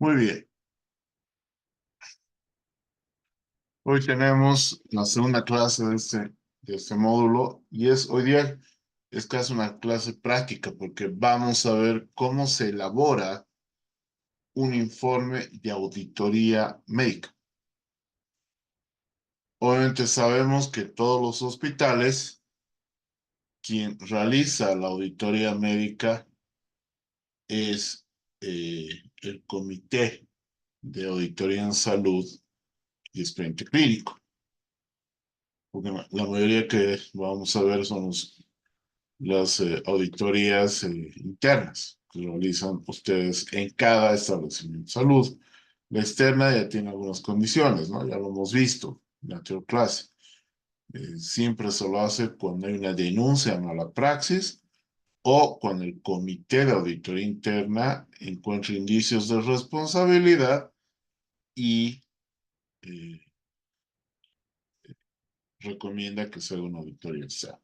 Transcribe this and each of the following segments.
Muy bien, hoy tenemos la segunda clase de este módulo y hoy día es casi una clase práctica porque vamos a ver cómo se elabora un informe de auditoría médica. Obviamente sabemos que todos los hospitales, quien realiza la auditoría médica es el Comité de Auditoría en Salud y Expediente Clínico, porque la mayoría que vamos a ver son las auditorías internas que realizan ustedes en cada establecimiento de salud. La externa ya tiene algunas condiciones, ¿no? Ya lo hemos visto en la anterior clase. Siempre se lo hace cuando hay una denuncia a mala praxis o cuando el comité de auditoría interna encuentra indicios de responsabilidad y eh, recomienda que se haga una auditoría externa.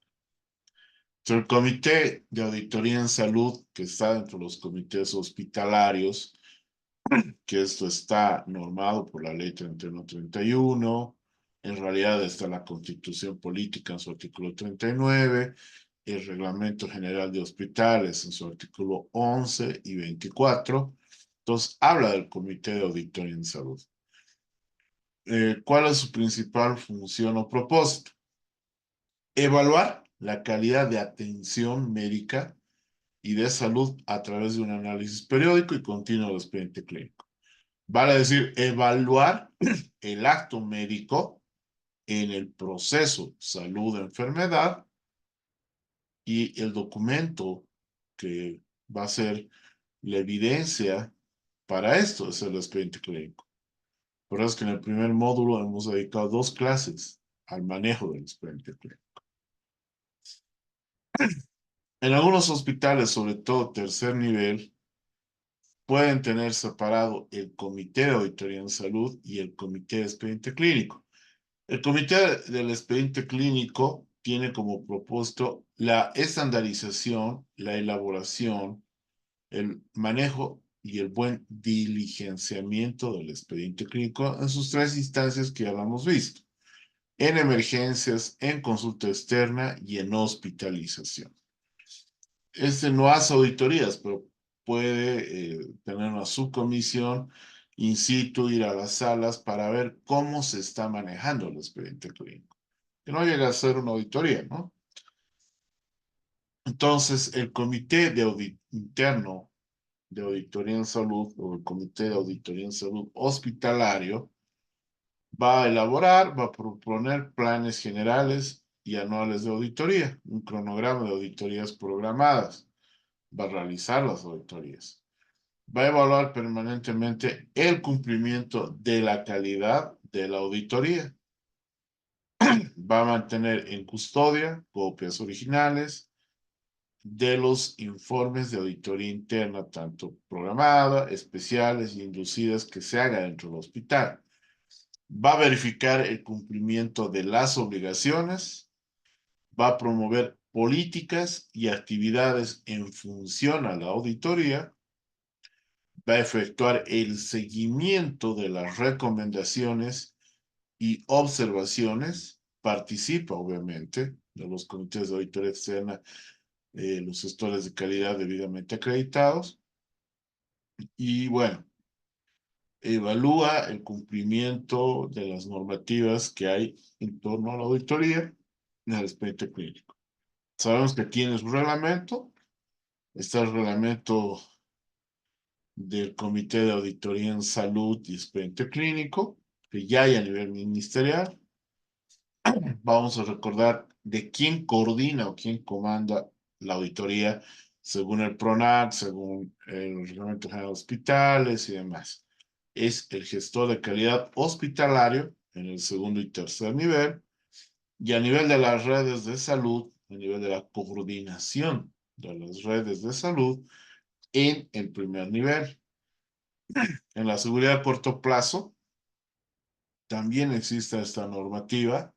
El Comité de Auditoría en Salud, que está dentro de los comités hospitalarios, que esto está normado por la Ley 3131, en realidad está la Constitución Política en su artículo 39, el Reglamento General de Hospitales en su artículo 11 y 24. Entonces, habla del Comité de Auditoría en Salud. ¿Cuál es su principal función o propósito? Evaluar la calidad de atención médica y de salud a través de un análisis periódico y continuo del expediente clínico. Vale decir, evaluar el acto médico en el proceso salud-enfermedad y el documento que va a ser la evidencia para esto es el expediente clínico. Por eso es que en el primer módulo hemos dedicado 2 clases al manejo del expediente clínico. En algunos hospitales, sobre todo tercer nivel, pueden tener separado el Comité de Auditoría en Salud y el Comité de Expediente Clínico. El Comité del Expediente Clínico tiene como propósito la estandarización, la elaboración, el manejo y el buen diligenciamiento del expediente clínico en sus 3 instancias que ya lo hemos visto: en emergencias, en consulta externa y en hospitalización. No hace auditorías, pero puede tener una subcomisión in situ, ir a las salas para ver cómo se está manejando el expediente clínico. Que no llega a ser una auditoría, ¿no? Entonces, el comité interno de auditoría en salud o el comité de auditoría en salud hospitalario va a elaborar, va a proponer planes generales y anuales de auditoría, un cronograma de auditorías programadas, va a realizar las auditorías, va a evaluar permanentemente el cumplimiento de la calidad de la auditoría, va a mantener en custodia copias originales de los informes de auditoría interna, tanto programada, especiales y inducidas que se haga dentro del hospital. Va a verificar el cumplimiento de las obligaciones, va a promover políticas y actividades en función a la auditoría, va a efectuar el seguimiento de las recomendaciones y observaciones, participa obviamente de los comités de auditoría externa, los gestores de calidad debidamente acreditados, y bueno, evalúa el cumplimiento de las normativas que hay en torno a la auditoría en el expediente clínico. Sabemos que tiene su reglamento, está el reglamento del Comité de Auditoría en Salud y Expediente Clínico, que ya hay a nivel ministerial. Vamos a recordar de quién coordina o quién comanda la auditoría según el PRONAC, según el Reglamento General de Hospitales y demás. Es el gestor de calidad hospitalario en el segundo y tercer nivel, y a nivel de las redes de salud, a nivel de la coordinación de las redes de salud en el primer nivel. En la seguridad a corto plazo también existe esta normativa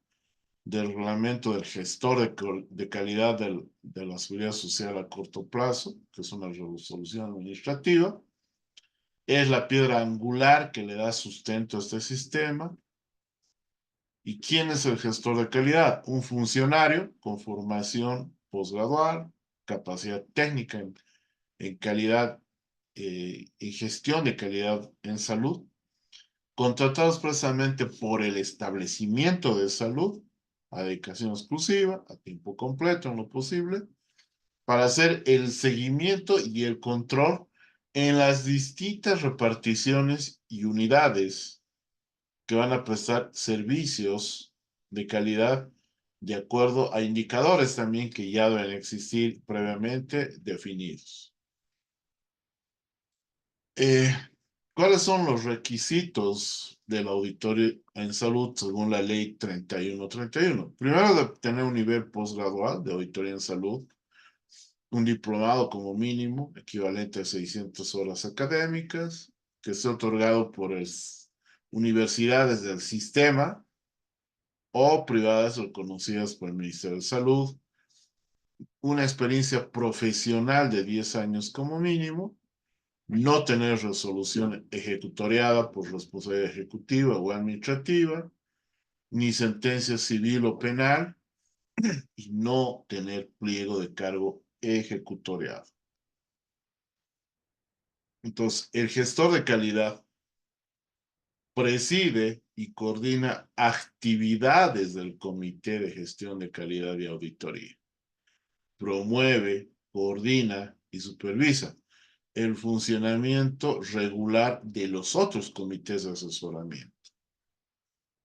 del reglamento del gestor de calidad de la seguridad social a corto plazo, que es una resolución administrativa. es la piedra angular que le da sustento a este sistema. ¿Y quién es el gestor de calidad? Un funcionario con formación posgradual, capacidad técnica en calidad y gestión de calidad en salud, contratado expresamente por el establecimiento de salud a dedicación exclusiva, a tiempo completo en lo posible, para hacer el seguimiento y el control en las distintas reparticiones y unidades que van a prestar servicios de calidad de acuerdo a indicadores también que ya deben existir previamente definidos. Eh, ¿Cuáles son los requisitos del auditorio en salud según la ley 3131? Primero, de tener un nivel posgradual de auditoría en salud, un diplomado como mínimo, equivalente a 600 horas académicas, que sea otorgado por universidades del sistema o privadas reconocidas por el Ministerio de Salud, una experiencia profesional de 10 años como mínimo, no tener resolución ejecutoriada por responsabilidad ejecutiva o administrativa, ni sentencia civil o penal, y no tener pliego de cargo ejecutoriado. Entonces, el gestor de calidad preside y coordina actividades del Comité de Gestión de Calidad y Auditoría. Promueve, coordina y supervisa el funcionamiento regular de los otros comités de asesoramiento.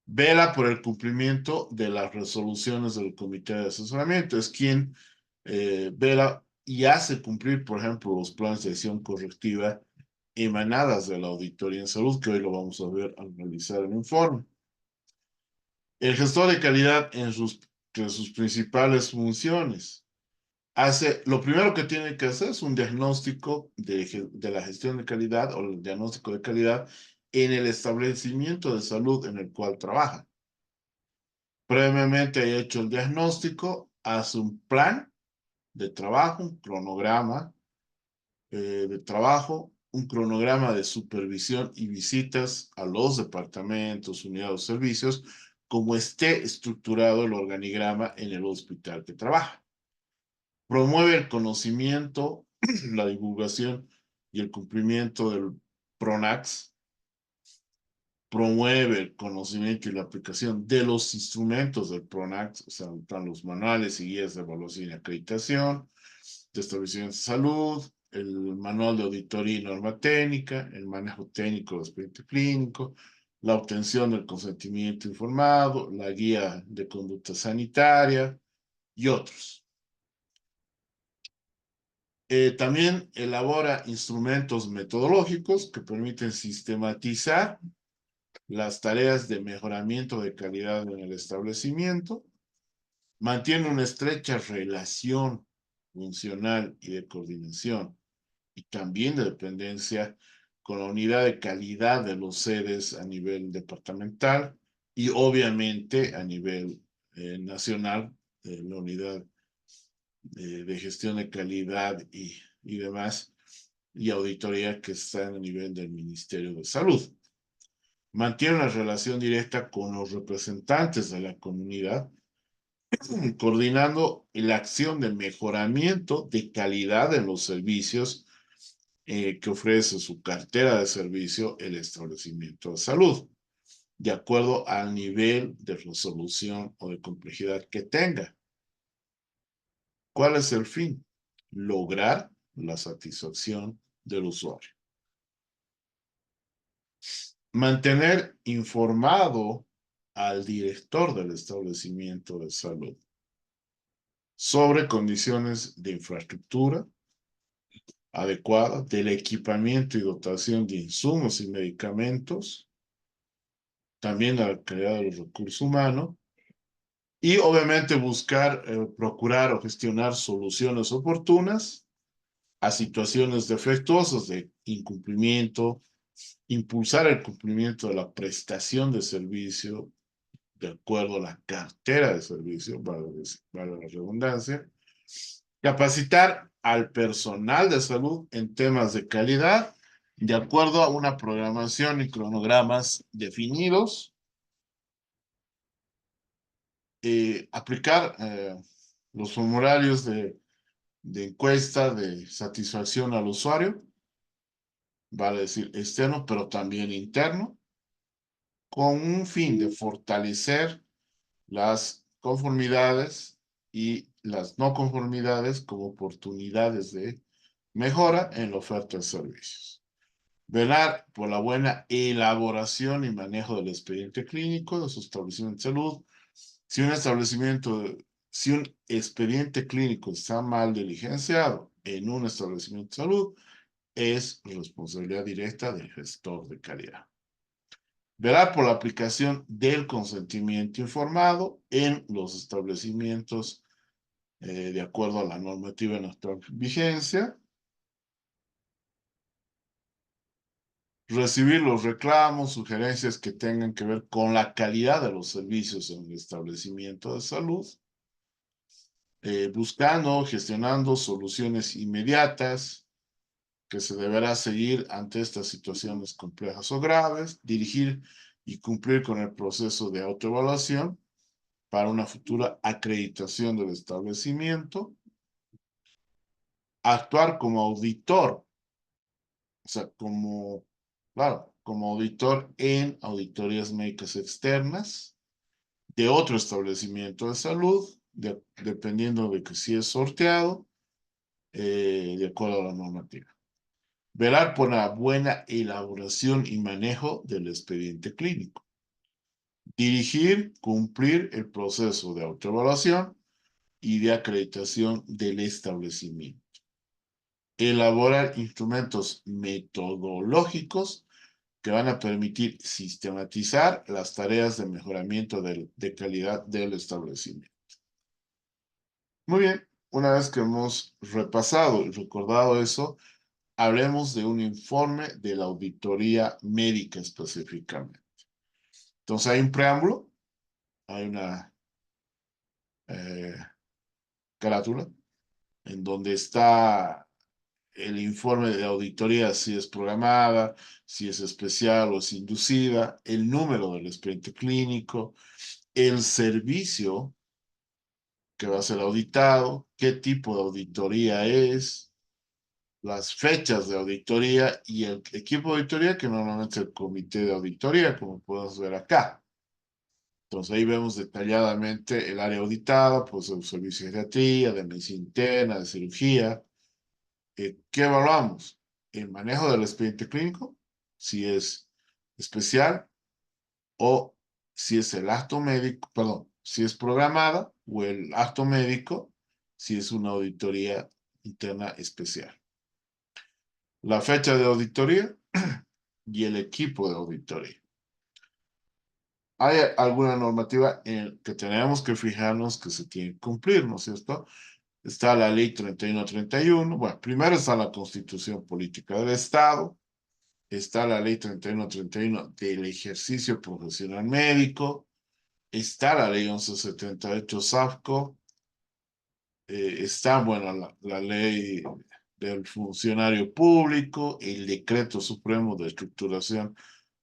Vela por el cumplimiento de las resoluciones del comité de asesoramiento. Es quien vela y hace cumplir, por ejemplo, los planes de acción correctiva emanadas de la auditoría en salud, que hoy lo vamos a ver al realizar el informe. El gestor de calidad entre sus principales funciones lo primero que tiene que hacer es un diagnóstico de la gestión de calidad o el diagnóstico de calidad en el establecimiento de salud en el cual trabaja. Previamente haya hecho el diagnóstico, hace un plan de trabajo, un cronograma de trabajo, un cronograma de supervisión y visitas a los departamentos, unidades o servicios, como esté estructurado el organigrama en el hospital que trabaja. Promueve el conocimiento, la divulgación y el cumplimiento del PRONAX. Promueve el conocimiento y la aplicación de los instrumentos del PRONAX, o sea, están los manuales y guías de evaluación y acreditación, de establecimientos de salud, el manual de auditoría y norma técnica, el manejo técnico del expediente clínico, la obtención del consentimiento informado, la guía de conducta sanitaria y otros. También elabora instrumentos metodológicos que permiten sistematizar las tareas de mejoramiento de calidad en el establecimiento, mantiene una estrecha relación funcional y de coordinación y también de dependencia con la unidad de calidad de los sedes a nivel departamental y obviamente a nivel nacional, la unidad de gestión de calidad y demás, y auditoría que está a nivel del Ministerio de Salud. Mantiene una relación directa con los representantes de la comunidad, coordinando la acción de mejoramiento de calidad en los servicios que ofrece su cartera de servicio el establecimiento de salud, de acuerdo al nivel de resolución o de complejidad que tenga. ¿Cuál es el fin? Lograr la satisfacción del usuario. Mantener informado al director del establecimiento de salud sobre condiciones de infraestructura adecuada, del equipamiento y dotación de insumos y medicamentos, también la calidad de los recursos humanos, y obviamente buscar, procurar o gestionar soluciones oportunas a situaciones defectuosas de incumplimiento, impulsar el cumplimiento de la prestación de servicio de acuerdo a la cartera de servicio, vale la redundancia, capacitar al personal de salud en temas de calidad de acuerdo a una programación y cronogramas definidos, aplicar los formularios de encuesta de satisfacción al usuario, vale decir externo, pero también interno, con un fin de fortalecer las conformidades y las no conformidades como oportunidades de mejora en la oferta de servicios. Velar por la buena elaboración y manejo del expediente clínico de su establecimiento de salud. Si un si un expediente clínico está mal diligenciado en un establecimiento de salud, es responsabilidad directa del gestor de calidad. Velar por la aplicación del consentimiento informado en los establecimientos de acuerdo a la normativa en nuestra vigencia. Recibir los reclamos, sugerencias que tengan que ver con la calidad de los servicios en el establecimiento de salud, buscando, gestionando soluciones inmediatas que se deberá seguir ante estas situaciones complejas o graves, dirigir y cumplir con el proceso de autoevaluación para una futura acreditación del establecimiento, actuar como auditor, o sea, claro, como auditor en auditorías médicas externas de otro establecimiento de salud, dependiendo de que si es sorteado, de acuerdo a la normativa. Velar por la buena elaboración y manejo del expediente clínico. Dirigir, cumplir el proceso de autoevaluación y de acreditación del establecimiento. Elaborar instrumentos metodológicos que van a permitir sistematizar las tareas de mejoramiento de calidad del establecimiento. Muy bien, una vez que hemos repasado y recordado eso, hablemos de un informe de la auditoría médica específicamente. Entonces hay un preámbulo, hay una eh, carátula en donde está el informe de auditoría, si es programada, si es especial o es inducida, el número del expediente clínico, el servicio que va a ser auditado, qué tipo de auditoría es, las fechas de auditoría y el equipo de auditoría, que normalmente es el comité de auditoría, como podemos ver acá. Entonces ahí vemos detalladamente el área auditada, pues el servicio de geriatría, de medicina interna, de cirugía. ¿Qué evaluamos? El manejo del expediente clínico, si es especial o si es el acto médico, perdón, si es programada o el acto médico, si es una auditoría interna especial. La fecha de auditoría y el equipo de auditoría. Hay alguna normativa en que tenemos que fijarnos que se tiene que cumplir, ¿no es cierto? Está la ley 3131. Bueno, primero está la Constitución Política del Estado. Está la ley 3131 del ejercicio profesional médico. Está la ley 1178 SAFCO. Está, bueno, la ley del funcionario público, el decreto supremo de estructuración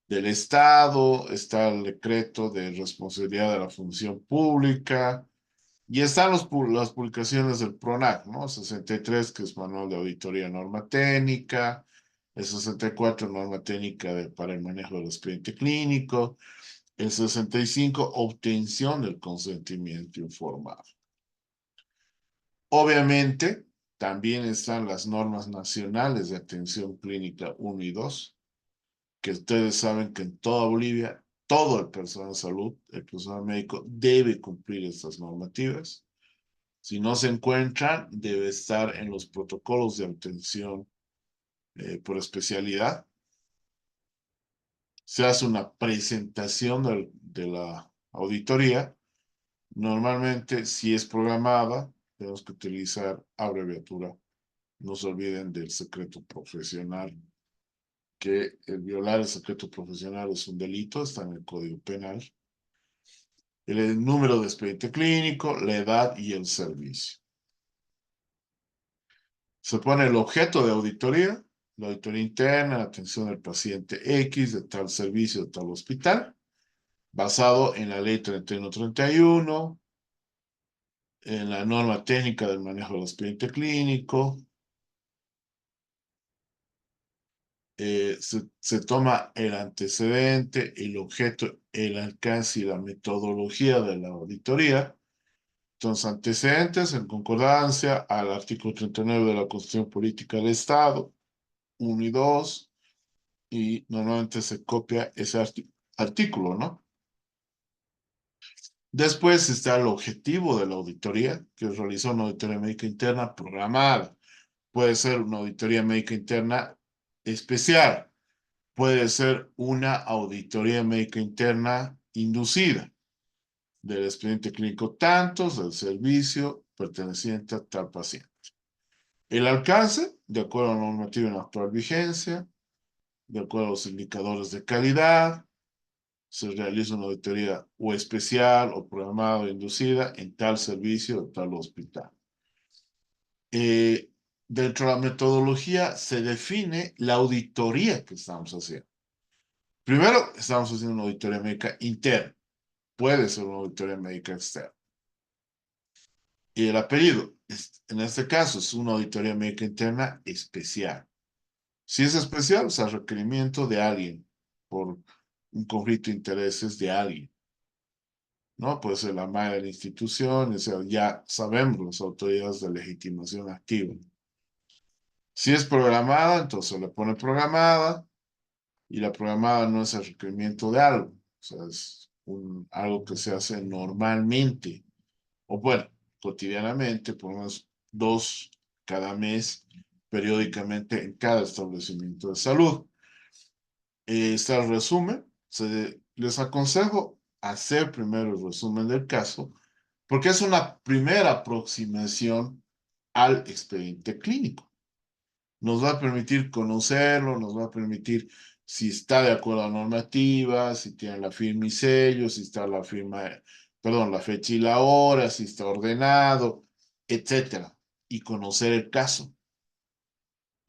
del Estado, está el decreto de responsabilidad de la función pública, y están las publicaciones del PRONAC, ¿no? 63, que es Manual de Auditoría Norma Técnica, el 64, Norma Técnica para el manejo del expediente clínico, el 65, obtención del consentimiento informado. Obviamente, también están las normas nacionales de atención clínica 1 y 2, que ustedes saben que en toda Bolivia, todo el personal de salud, el personal médico, debe cumplir estas normativas. Si no se encuentran, debe estar en los protocolos de atención por especialidad. Se hace una presentación de la auditoría. Normalmente, si es programada, tenemos que utilizar abreviatura. No se olviden del secreto profesional, que el violar el secreto profesional es un delito, está en el Código Penal. El número de expediente clínico, la edad y el servicio. Se pone el objeto de auditoría, La auditoría interna, la atención del paciente X de tal servicio, de tal hospital, basado en la ley 3131, en la norma técnica del manejo del expediente clínico. Se toma el antecedente, el objeto, el alcance y la metodología de la auditoría. Entonces, antecedentes en concordancia al artículo 39 de la Constitución Política del Estado, 1 y 2, y normalmente se copia ese artículo, ¿no? Después está el objetivo de la auditoría, que es realizar una auditoría médica interna programada. Puede ser una auditoría médica interna especial, puede ser una auditoría médica interna inducida del expediente clínico tantos del servicio perteneciente a tal paciente. El alcance, de acuerdo a la normativa en actual vigencia, de acuerdo a los indicadores de calidad, se realiza una auditoría o especial o programada o inducida en tal servicio o tal hospital. Dentro de la metodología se define la auditoría que estamos haciendo. Primero, estamos haciendo una auditoría médica interna. Puede ser una auditoría médica externa. Y el apellido, en este caso, es una auditoría médica interna especial. Si es especial, o sea, requerimiento de alguien por un conflicto de intereses de alguien, ¿no? Puede ser la madre de la institución, o sea, ya sabemos las autoridades de legitimación activa. Si es programada, entonces le pone programada y la programada no es el requerimiento de algo, o sea, es algo que se hace normalmente, o bueno, cotidianamente, por lo menos 2 cada mes, periódicamente en cada establecimiento de salud. Está el resumen. Les aconsejo hacer primero el resumen del caso, porque es una primera aproximación al expediente clínico. Nos va a permitir conocerlo, nos va a permitir si está de acuerdo a la normativa, si tiene la firma y sello, si está la firma, perdón, la fecha y la hora, si está ordenado, etcétera, y conocer el caso.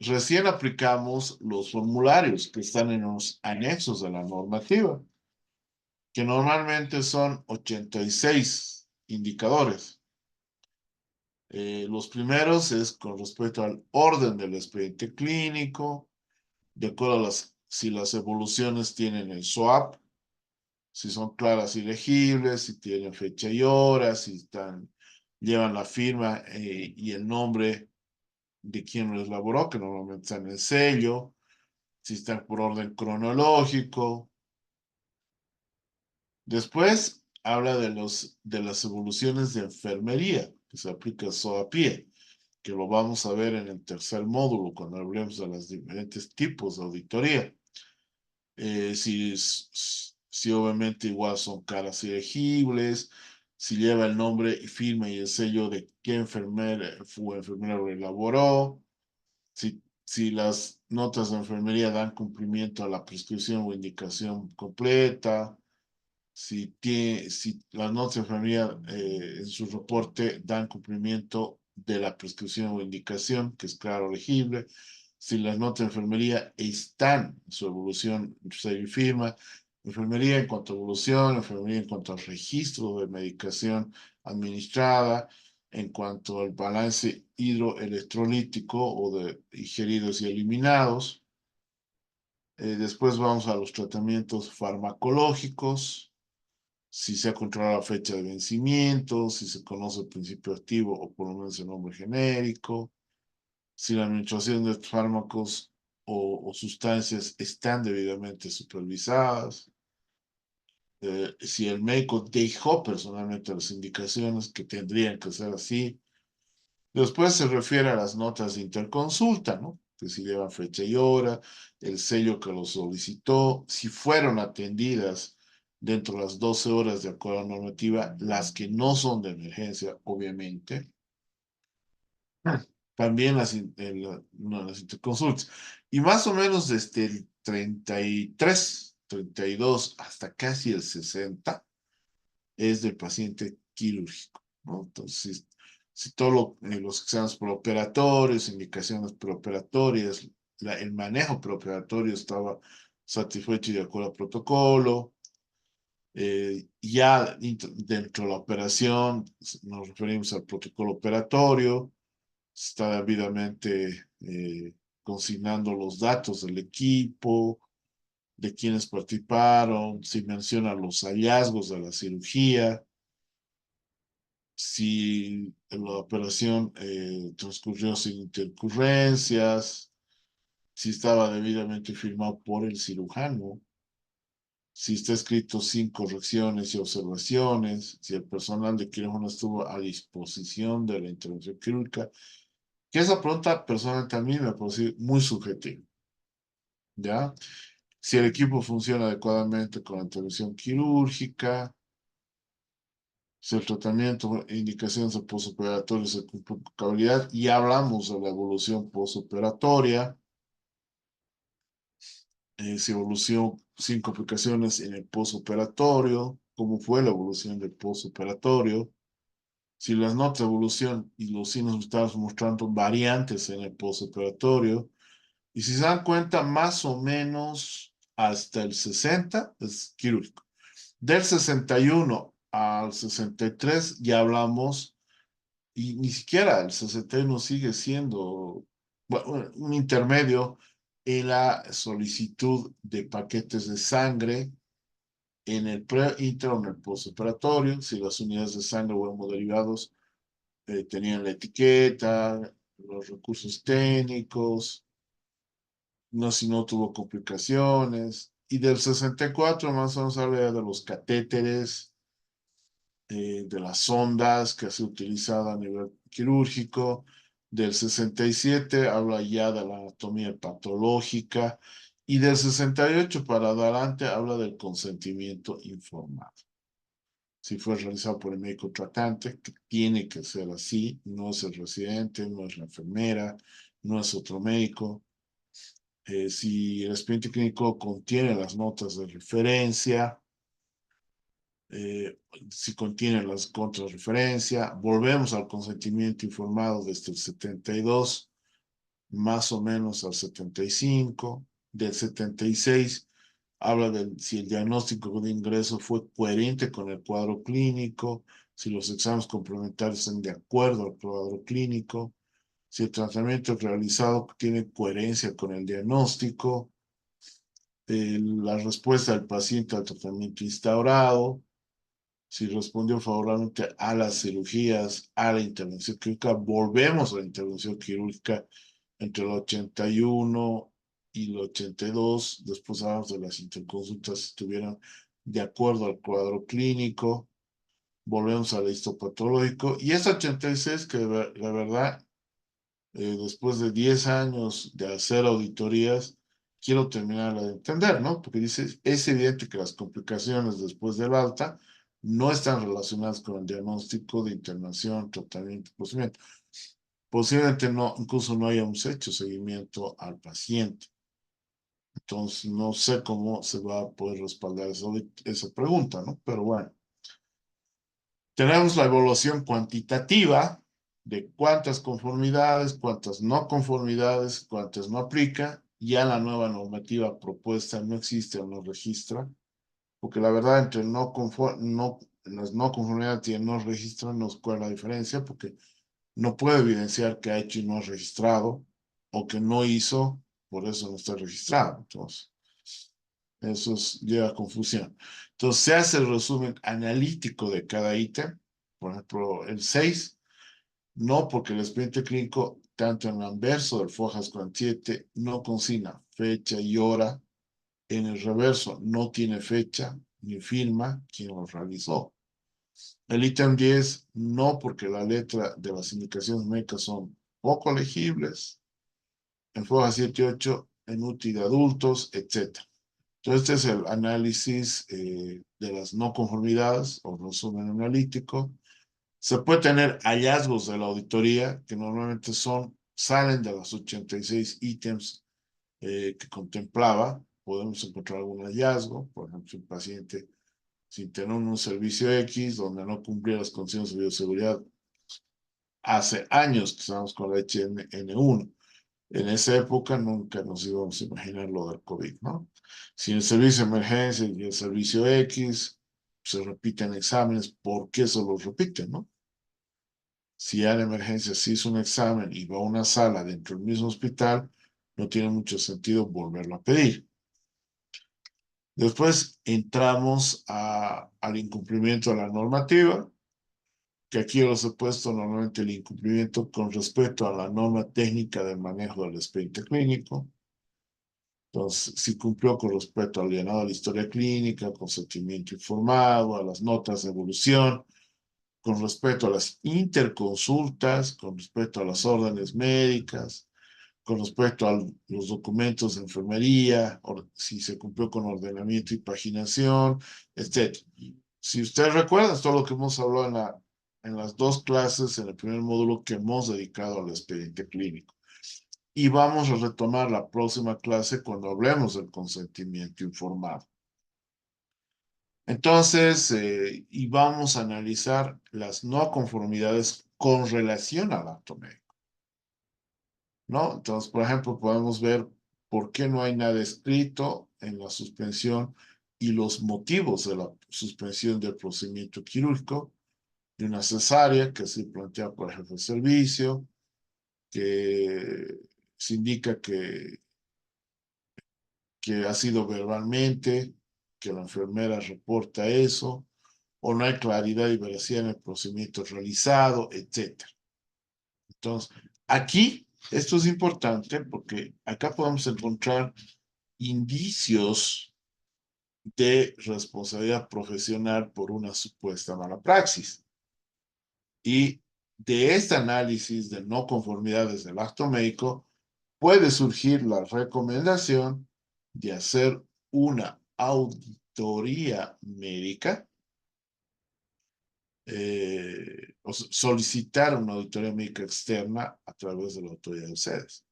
Recién aplicamos los formularios que están en los anexos de la normativa, que normalmente son 86 indicadores. Los primeros es con respecto al orden del expediente clínico, de acuerdo a si las evoluciones tienen el SWAP, si son claras y legibles, si tienen fecha y hora, si llevan la firma y el nombre de quien los elaboró, que normalmente está en el sello, si están por orden cronológico. Después habla de las evoluciones de enfermería, que se aplica eso a pie, que lo vamos a ver en el tercer módulo cuando hablemos de los diferentes tipos de auditoría. Si obviamente igual son caras elegibles, si lleva el nombre y firma y el sello de qué enfermera lo elaboró, si las notas de enfermería dan cumplimiento a la prescripción o indicación completa, si las notas de enfermería en su reporte dan cumplimiento de la prescripción o indicación, que es claro legible, si las notas de enfermería están en su evolución, sello y firma, enfermería en cuanto a evolución, enfermería en cuanto al registro de medicación administrada, en cuanto al balance hidroelectrolítico o de ingeridos y eliminados. Después vamos a los tratamientos farmacológicos, si se ha controlado la fecha de vencimiento, si se conoce el principio activo o por lo menos el nombre genérico, si la administración de fármacos o sustancias están debidamente supervisadas, si el médico dejó personalmente las indicaciones que tendrían que ser así. Después se refiere a las notas de interconsulta, ¿no? Que si llevan fecha y hora, el sello que lo solicitó, si fueron atendidas dentro de las 12 horas de acuerdo a la normativa, las que no son de emergencia, obviamente. También las interconsultas. Y más o menos desde el 33, 32 hasta casi el 60 es del paciente quirúrgico, ¿no? Entonces, si todos los exámenes preoperatorios, indicaciones preoperatorias, el manejo preoperatorio estaba satisfecho y de acuerdo al protocolo. Ya dentro de la operación nos referimos al protocolo operatorio, está debidamente consignando los datos del equipo, de quienes participaron, si menciona los hallazgos de la cirugía, si la operación transcurrió sin intercurrencias, si estaba debidamente firmado por el cirujano, si está escrito sin correcciones y observaciones, si el personal de quirófano estuvo a disposición de la intervención quirúrgica, que esa pregunta personalmente a mí me parece muy subjetiva, ¿ya? Si el equipo funciona adecuadamente con la intervención quirúrgica, si el tratamiento, indicaciones de postoperatorio se cumplen con cabalidad, y hablamos de la evolución postoperatoria, si evolución sin complicaciones en el postoperatorio, cómo fue la evolución del postoperatorio, si las notas de evolución y los signos vitales mostrando variantes en el postoperatorio, y si se dan cuenta, más o menos hasta el 60 es quirúrgico. Del 61 al 63 ya hablamos, y ni siquiera el 61 sigue siendo bueno, un intermedio en la solicitud de paquetes de sangre en el pre, intra o en el postoperatorio, si las unidades de sangre o hemoderivados tenían la etiqueta, los recursos técnicos, no si no tuvo complicaciones. Y del 64 más o menos habla de los catéteres, de las sondas que se utilizado a nivel quirúrgico. Del 67 habla ya de la anatomía patológica. Y del 68 para adelante habla del consentimiento informado. Si fue realizado por el médico tratante, que tiene que ser así, no es el residente, no es la enfermera, no es otro médico. Si el expediente clínico contiene las notas de referencia, eh, si contiene las contrarreferencias, volvemos al consentimiento informado desde el 72, más o menos al 75, del 76 habla de si el diagnóstico de ingreso fue coherente con el cuadro clínico, si los exámenes complementarios están de acuerdo al cuadro clínico, si el tratamiento realizado tiene coherencia con el diagnóstico, la respuesta del paciente al tratamiento instaurado, si respondió favorablemente a las cirugías, a la intervención quirúrgica, volvemos a la intervención quirúrgica entre el 81 y el 82, después hablamos de las interconsultas si estuvieran de acuerdo al cuadro clínico, volvemos al histopatológico, y es 86 que la verdad, después de 10 años de hacer auditorías, quiero terminarla de entender, ¿no? Porque dice, es evidente que las complicaciones después del alta no están relacionadas con el diagnóstico de internación, tratamiento, procedimiento. Posiblemente no, incluso no hayamos hecho seguimiento al paciente. Entonces, no sé cómo se va a poder respaldar esa pregunta, ¿no? Pero bueno, tenemos la evaluación cuantitativa de cuántas conformidades, cuántas no conformidades, cuántas no aplica. Ya la nueva normativa propuesta no existe o no registra, porque la verdad entre las no conformidades y el no registra no es cuál es la diferencia, porque no puede evidenciar que ha hecho y no ha registrado, o que no hizo, por eso no está registrado. Entonces, eso lleva a confusión. Entonces, se hace el resumen analítico de cada ítem. Por ejemplo, el 6 no, porque el expediente clínico, tanto en el anverso del Fojas 47, no consigna fecha y hora. En el reverso no tiene fecha ni firma quien lo realizó. El ítem 10, no, porque la letra de las indicaciones médicas son poco legibles. En Fojas 7 y 8, en UTI de adultos, etc. Entonces, este es el análisis de las no conformidades o resumen analítico. Se puede tener hallazgos de la auditoría que normalmente salen de los 86 ítems que contemplaba. Podemos encontrar algún hallazgo, por ejemplo, si un paciente sin tener un servicio X donde no cumplía las condiciones de bioseguridad hace años que estamos con la HN1. En esa época nunca nos íbamos a imaginar lo del COVID, ¿no? Si en el servicio de emergencia y el servicio X se repiten exámenes, ¿por qué se los repiten, no? Si ya en emergencia se hizo un examen y va a una sala dentro del mismo hospital, no tiene mucho sentido volverlo a pedir. Después entramos al incumplimiento de la normativa, que aquí los he puesto normalmente el incumplimiento con respecto a la norma técnica del manejo del expediente clínico. Entonces, si cumplió con respecto al llenado de la historia clínica, consentimiento informado, a las notas de evolución, con respecto a las interconsultas, con respecto a las órdenes médicas, con respecto a los documentos de enfermería, si se cumplió con ordenamiento y paginación, etc. Si ustedes recuerdan, todo lo que hemos hablado en las dos clases, en el primer módulo que hemos dedicado al expediente clínico. Y vamos a retomar la próxima clase cuando hablemos del consentimiento informado. Entonces, y vamos a analizar las no conformidades con relación al acto médico, ¿no? Entonces, por ejemplo, podemos ver por qué no hay nada escrito en la suspensión y los motivos de la suspensión del procedimiento quirúrgico de una cesárea que se plantea por el jefe de servicio, que se indica que ha sido verbalmente, que la enfermera reporta eso, o no hay claridad y veracidad en el procedimiento realizado, etc. Entonces, aquí, esto es importante porque acá podemos encontrar indicios de responsabilidad profesional por una supuesta mala praxis. Y de este análisis de no conformidades del acto médico puede surgir la recomendación de hacer una auditoría médica, o solicitar una auditoría médica externa a través de la autoridad de sedes.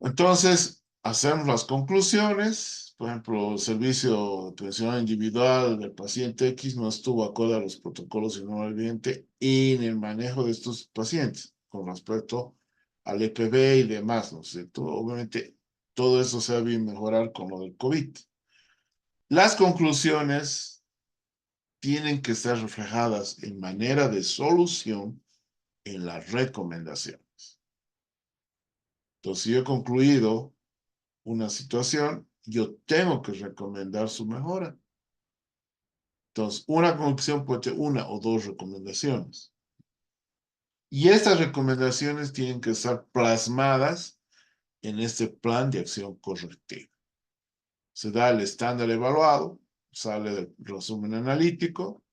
Entonces, hacemos las conclusiones. Por ejemplo, el servicio pensional individual del paciente X no estuvo acorde a los protocolos y norma vigente en el manejo de estos pacientes con respecto al EPB y demás, ¿no es cierto? Obviamente, todo eso se ha de mejorar con lo del COVID. Las conclusiones tienen que ser reflejadas en manera de solución en las recomendaciones. Entonces, si yo he concluido una situación, yo tengo que recomendar su mejora. Entonces, una conclusión puede tener una o dos recomendaciones. Y estas recomendaciones tienen que estar plasmadas en este plan de acción correctiva. Se da el estándar evaluado, sale el resumen analítico,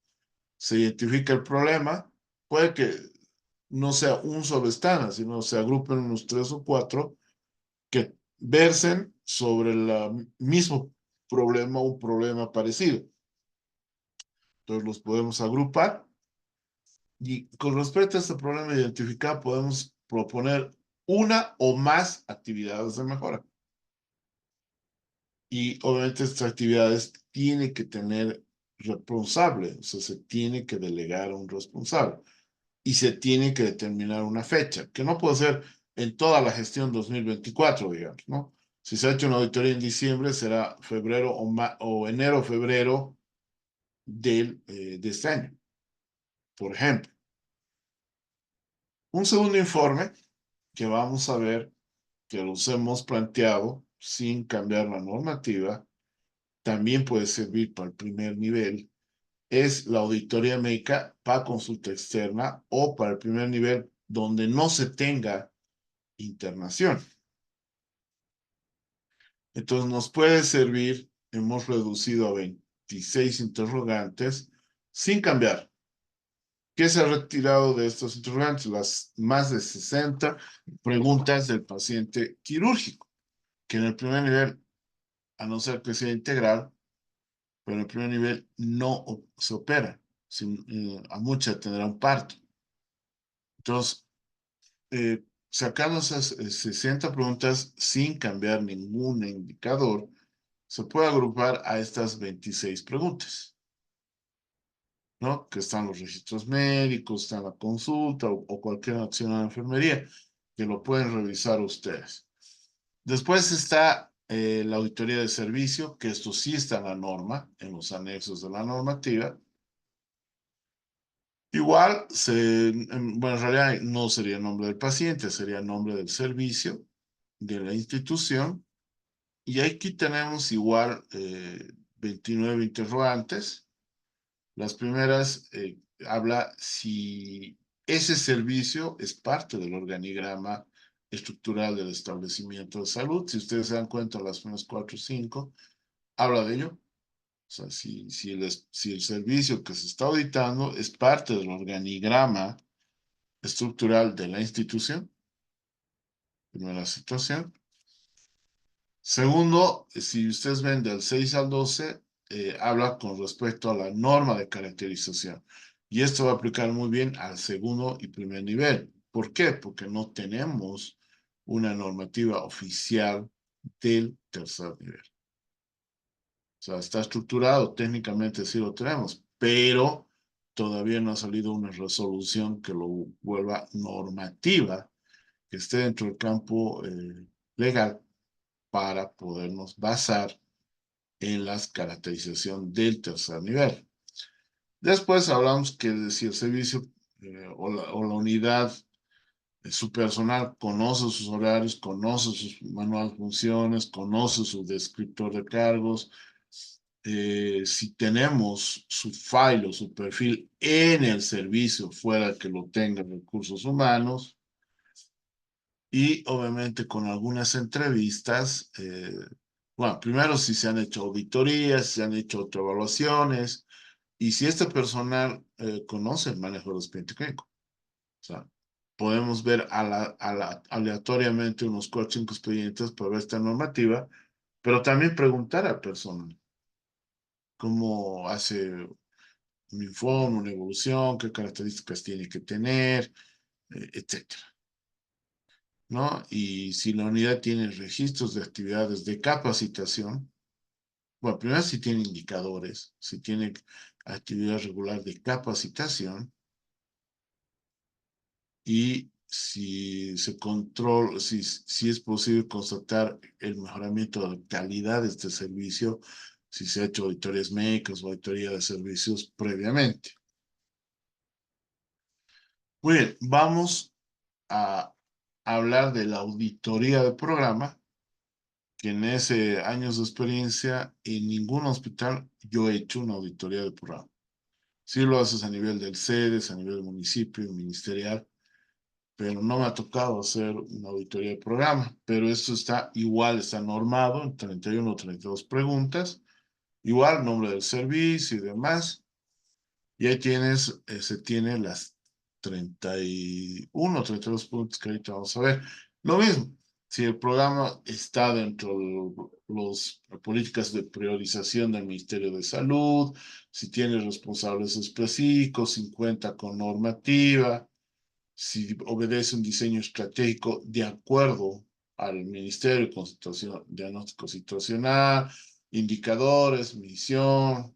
se identifica el problema, puede que no sea un solo estándar, sino se agrupen unos 3 o 4 que versen sobre el mismo problema o un problema parecido. Entonces los podemos agrupar y con respecto a este problema identificado podemos proponer una o más actividades de mejora. Y obviamente estas actividades tienen que tener responsable, o sea, se tiene que delegar a un responsable y se tiene que determinar una fecha, que no puede ser en toda la gestión 2024, digamos, ¿no? Si se ha hecho una auditoría en diciembre, será febrero o enero, febrero de este año, por ejemplo. Un segundo informe que vamos a ver, que los hemos planteado sin cambiar la normativa, también puede servir para el primer nivel, es la auditoría médica para consulta externa o para el primer nivel donde no se tenga internación. Entonces nos puede servir, hemos reducido a 26 interrogantes sin cambiar. ¿Qué se ha retirado de estos interrogantes? Las más de 60 preguntas del paciente quirúrgico, que en el primer nivel, a no ser que sea integral, pero en el primer nivel no se opera, a mucha tendrá un parto. Entonces, sacando esas 60 preguntas sin cambiar ningún indicador, se puede agrupar a estas 26 preguntas. ¿no? Que están los registros médicos, está la consulta o cualquier acción a la enfermería, que lo pueden revisar ustedes. Después está la auditoría de servicio, que esto sí está en la norma, en los anexos de la normativa. Igual, bueno, en realidad no sería el nombre del paciente, sería el nombre del servicio, de la institución. Y aquí tenemos igual 29 interrogantes. Las primeras habla si ese servicio es parte del organigrama estructural del establecimiento de salud. Si ustedes se dan cuenta, las primeras 4 o 5 habla de ello. O sea, si el servicio que se está auditando es parte del organigrama estructural de la institución, primera situación. Segundo, si ustedes ven del 6 al 12, habla con respecto a la norma de caracterización. Y esto va a aplicar muy bien al segundo y primer nivel. ¿Por qué? Porque no tenemos una normativa oficial del tercer nivel. O sea, está estructurado, técnicamente sí lo tenemos, pero todavía no ha salido una resolución que lo vuelva normativa, que esté dentro del campo legal para podernos basar en la caracterización del tercer nivel. Después hablamos que si el servicio o la unidad, su personal conoce sus horarios, conoce sus manual de funciones, conoce su descriptor de cargos, si tenemos su file o su perfil en el servicio fuera que lo tengan recursos humanos, y obviamente con algunas entrevistas, bueno, primero si se han hecho auditorías, si se han hecho autoevaluaciones y si este personal conoce el manejo del expediente clínico. O sea, podemos ver aleatoriamente unos 4 o 5 expedientes para ver esta normativa, pero también preguntar al personal cómo hace un informe, una evolución, qué características tiene que tener, etcétera. ¿No? Y si la unidad tiene registros de actividades de capacitación, bueno, primero si tiene indicadores, si tiene actividad regular de capacitación y si se controla, si es posible constatar el mejoramiento de calidad de este servicio, si se ha hecho auditorías médicas o auditoría de servicios previamente. Muy bien, vamos a hablar de la auditoría de programa, que en ese años de experiencia en ningún hospital yo he hecho una auditoría de programa. Sí lo haces a nivel del SEDES, a nivel del municipio, ministerial, pero no me ha tocado hacer una auditoría de programa. Pero esto está igual, está normado en 31 o 32 preguntas, igual nombre del servicio y demás. Y ahí se tiene las 31 o 32 puntos que ahorita vamos a ver. Lo mismo, si el programa está dentro de las políticas de priorización del Ministerio de Salud, si tiene responsables específicos, si cuenta con normativa, si obedece un diseño estratégico de acuerdo al Ministerio Diagnóstico Situacional, indicadores, misión,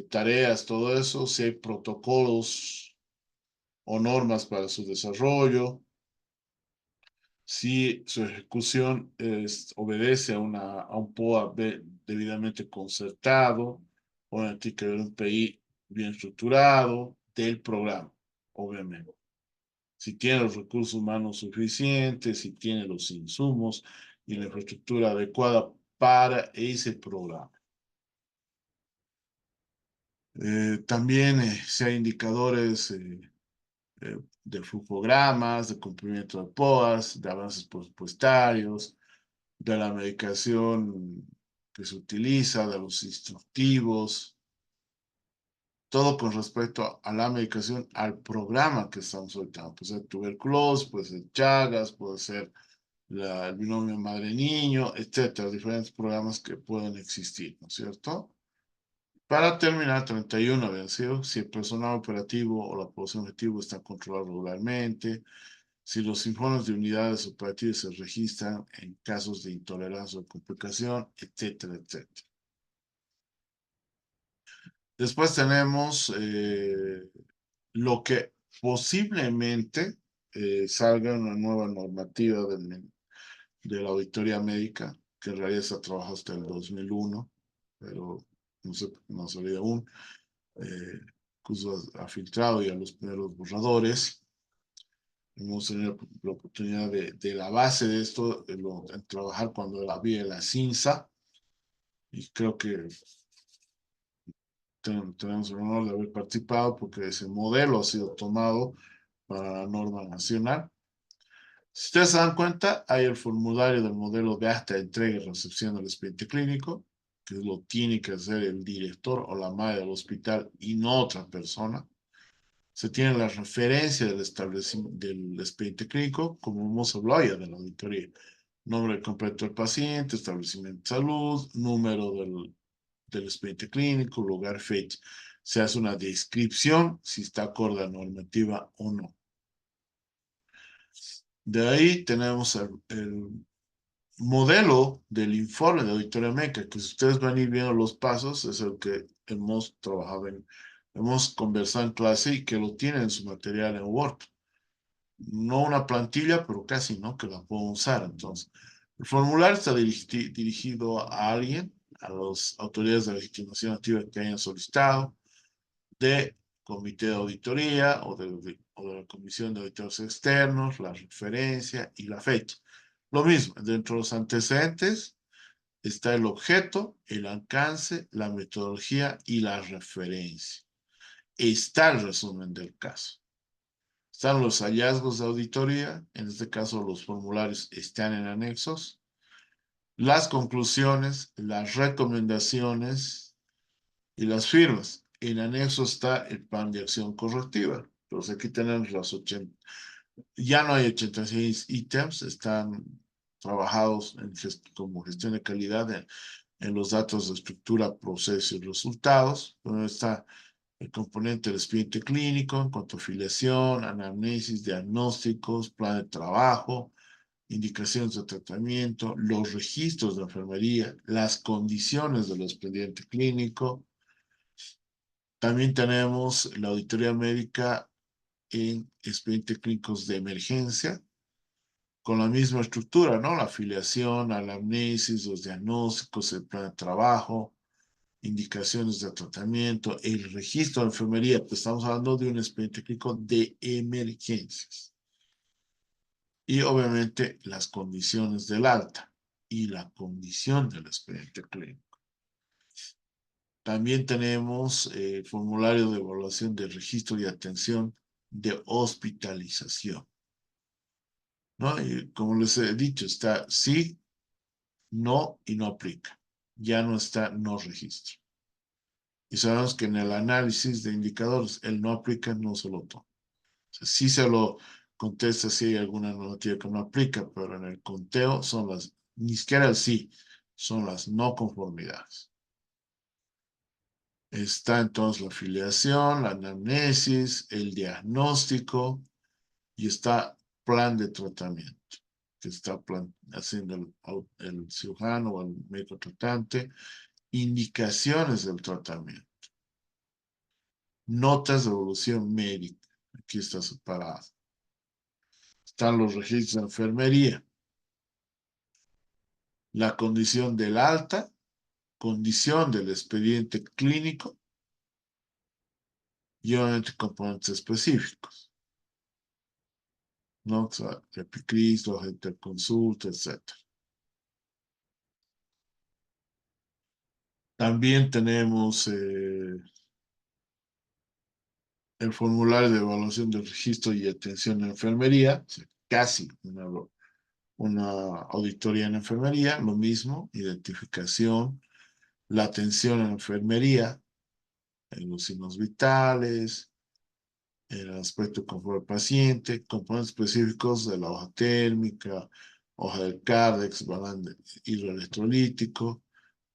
tareas, todo eso, si hay protocolos o normas para su desarrollo, si su ejecución obedece a un POA debidamente concertado, o tiene que haber un PI bien estructurado del programa, obviamente. Si tiene los recursos humanos suficientes, si tiene los insumos y la infraestructura adecuada para ese programa. También si hay indicadores de flujogramas, de cumplimiento de POAS, de avances presupuestarios, de la medicación que se utiliza, de los instructivos, todo con respecto a la medicación, al programa que estamos soltando. Puede ser tuberculosis, puede ser Chagas, puede ser el binomio madre-niño, etcétera, diferentes programas que pueden existir, ¿no es cierto? Para terminar, 31 habían sido si el personal operativo o la población objetivo está controlado regularmente, si los informes de unidades operativas se registran en casos de intolerancia o complicación, etcétera, etcétera. Después tenemos lo que posiblemente salga una nueva normativa de la auditoría médica, que en realidad se ha trabajado hasta el 2001, pero no sé, no ha salido aún. Incluso ha filtrado ya los primeros borradores. Hemos tenido la oportunidad de la base de esto, en trabajar cuando había la CINSA, y creo que tenemos el honor de haber participado porque ese modelo ha sido tomado para la norma nacional. Si ustedes se dan cuenta, hay el formulario del modelo de acta de entrega y recepción del expediente clínico, que lo tiene que hacer el director o la madre del hospital y no otra persona. Se tiene la referencia del establecimiento del expediente clínico, como hemos hablado ya de la auditoría. Nombre completo del paciente, establecimiento de salud, número del expediente clínico, lugar, fecha. Se hace una descripción si está acorde a normativa o no. De ahí tenemos el modelo del informe de auditoría médica, que si ustedes van a ir viendo los pasos, es el que hemos trabajado hemos conversado en clase y que lo tienen en su material en Word. No una plantilla, pero casi, ¿no? Que la puedo usar. Entonces, el formulario está dirigido a alguien, a las autoridades de legitimación activa que hayan solicitado, de comité de auditoría o de la comisión de auditores externos, la referencia y la fecha. Lo mismo, dentro de los antecedentes está el objeto, el alcance, la metodología y la referencia. Está el resumen del caso. Están los hallazgos de auditoría, en este caso los formularios están en anexos, las conclusiones, las recomendaciones y las firmas. En anexo está el plan de acción correctiva. Entonces aquí tenemos las 80, ya no hay 86 ítems, están trabajados como gestión de calidad en los datos de estructura, proceso y resultados. Donde está el componente del expediente clínico en cuanto a afiliación, anamnesis, diagnósticos, plan de trabajo, indicaciones de tratamiento, los registros de enfermería, las condiciones del expediente clínico. También tenemos la auditoría médica en expedientes clínicos de emergencia, con la misma estructura, ¿no? La afiliación, la anamnesis, los diagnósticos, el plan de trabajo, indicaciones de tratamiento, el registro de enfermería, pues estamos hablando de un expediente clínico de emergencias. Y obviamente las condiciones del alta y la condición del expediente clínico. También tenemos el formulario de evaluación de registro y atención de hospitalización, ¿no? Y como les he dicho, está sí, no y no aplica. Ya no está no registro. Y sabemos que en el análisis de indicadores, el no aplica no se lo toma. O sea, sí se lo contesta si hay alguna normativa que no aplica, pero en el conteo son ni siquiera el sí, son las no conformidades. Está entonces la afiliación, la anamnesis, el diagnóstico y está plan de tratamiento, que está haciendo el cirujano o el médico tratante, indicaciones del tratamiento, notas de evolución médica, aquí está separado. Están los registros de enfermería, la condición del alta, condición del expediente clínico y obviamente componentes específicos, ¿no? O sea, epicris, la interconsulta, etc. También tenemos el formulario de evaluación del registro y atención en enfermería, o sea, casi una auditoría en enfermería, lo mismo, identificación, la atención en enfermería, en los signos vitales, el aspecto de confort del paciente, componentes específicos de la hoja térmica, hoja del Cardex, balance hidroelectrolítico,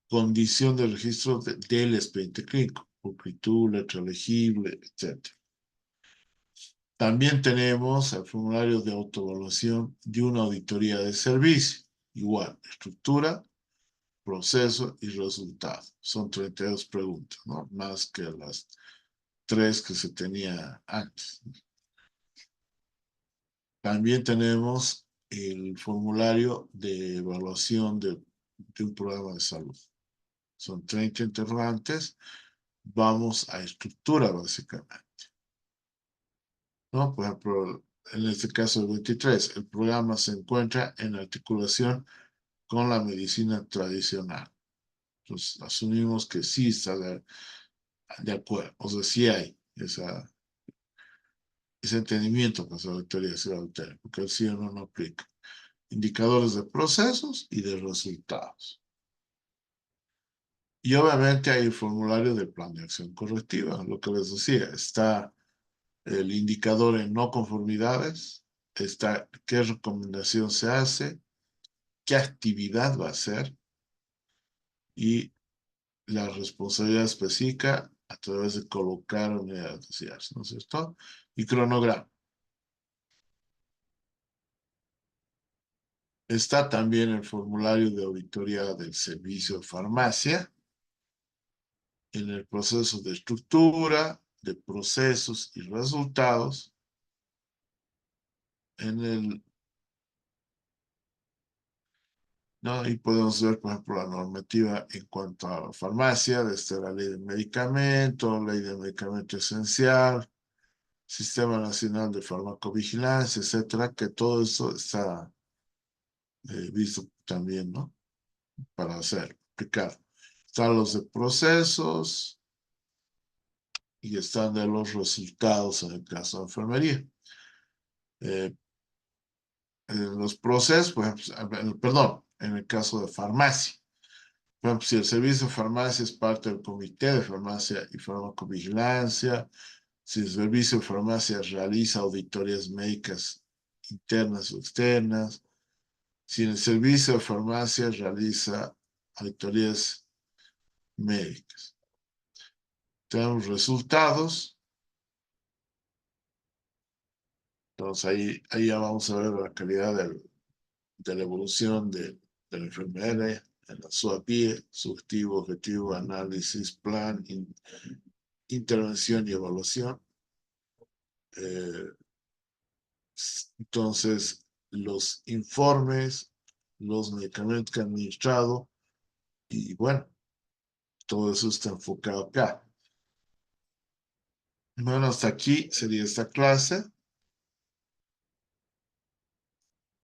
condición del registro del expediente clínico, pulcritud, letra legible, etc. También tenemos el formulario de autoevaluación de una auditoría de servicio. Igual, estructura, proceso y resultado. Son 32 preguntas, ¿no? Más que las 3 que se tenía antes. También tenemos el formulario de evaluación de un programa de salud. Son 30 interrogantes. Vamos a estructura, básicamente, ¿no? Por ejemplo, en este caso el 23, el programa se encuentra en articulación con la medicina tradicional. Entonces, asumimos que sí está de acuerdo, o sea, sí hay ese entendimiento con la teoría ciudadana, porque el sí o no aplica. Indicadores de procesos y de resultados. Y obviamente hay el formulario del plan de acción correctiva, lo que les decía, está el indicador en no conformidades, está qué recomendación se hace, qué actividad va a hacer y la responsabilidad específica a través de colocar unidades de CIARS, ¿no es cierto? Y cronograma. Está también el formulario de auditoría del servicio de farmacia en el proceso de estructura, de procesos y resultados. En el, ¿no? Y podemos ver, por ejemplo, la normativa en cuanto a la farmacia, desde la ley de medicamentos, ley de medicamento esencial, Sistema Nacional de Farmacovigilancia, etcétera, que todo eso está visto también, ¿no? Para hacer, aplicar. Están los de procesos y están de los resultados en el caso de enfermería. Eh, en los procesos, pues, perdón, en el caso de farmacia. Por ejemplo, si el servicio de farmacia es parte del comité de farmacia y farmacovigilancia, si el servicio de farmacia realiza auditorías médicas internas o externas, si el servicio de farmacia realiza auditorías médicas. Tenemos resultados. Entonces ahí ya vamos a ver la calidad de la evolución de la enfermedad en la SUAPIE, subjetivo, objetivo, análisis, plan, intervención y evaluación. Entonces, los informes, los medicamentos que han administrado y bueno, todo eso está enfocado acá. Bueno, hasta aquí sería esta clase.